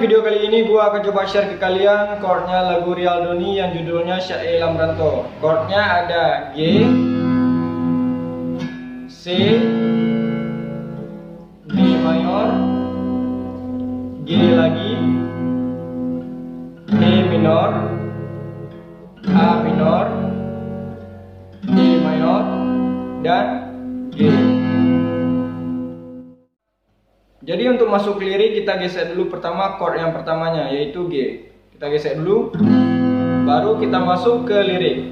video kali ini gua akan coba share ke kalian chordnya lagu Rialdoni yang judulnya Syair Lamranto. Chordnya ada G, C, D mayor, G lagi, E minor, A minor, E mayor, dan G. Jadi untuk masuk ke lirik kita gesek dulu pertama chord yang pertamanya yaitu G. Kita gesek dulu, baru kita masuk ke lirik.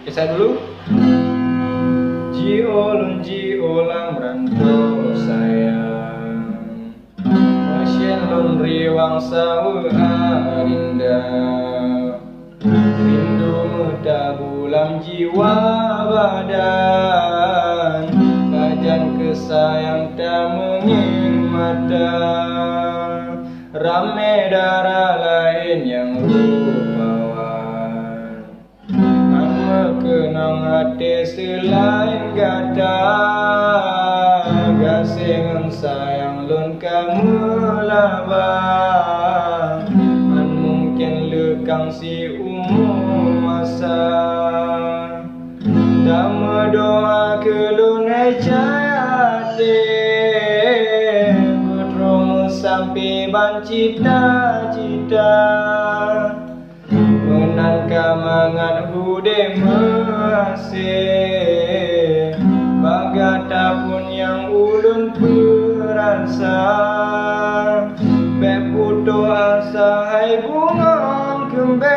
Gesek dulu. Jiolun jiolang merantau sayang, masyen lun riwang sawu arinda, rindu muda bulam jiwa badan, kajan kesayang tak mengin mata, rame darah lain yang rupawan, ame kenang hati selain gada, gasengan sayang lun kamu labang, an mungkin lekang si umum masa, dama doa kelun jayate, putromu sampai ban cita-cita, menangka mangat bude masih, bagatapun yang ulun perasa, beputo asa hai bunga kembang.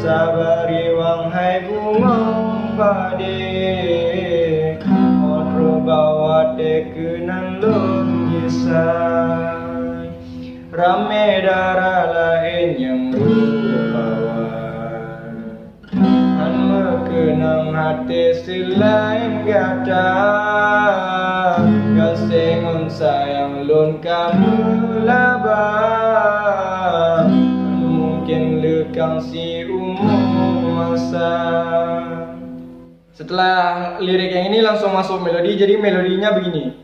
Sabari wang hai bungong pade, otro bawa tekenan lun gisai, rame darah lain yang rupawan, an mekenang hati selain gata, gasengun sayang lun kamu labang, mungkin lekang si umum masa. Setelah lirik yang ini langsung masuk melodi. Jadi melodinya begini.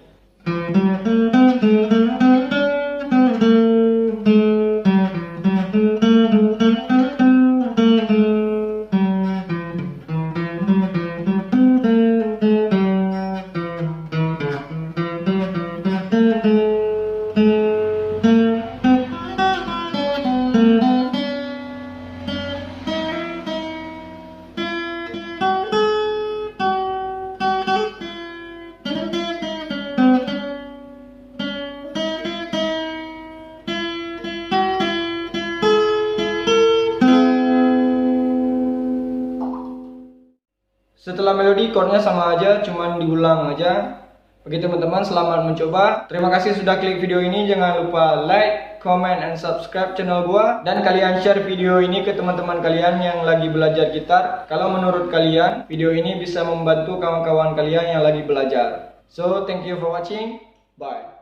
Setelah melodi chordnya sama aja, cuman diulang aja. Oke teman-teman, selamat mencoba. Terima kasih sudah klik video ini. Jangan lupa like, comment, and subscribe channel gua. Dan kalian share video ini ke teman-teman kalian yang lagi belajar gitar. Kalau menurut kalian, video ini bisa membantu kawan-kawan kalian yang lagi belajar. So, thank you for watching. Bye.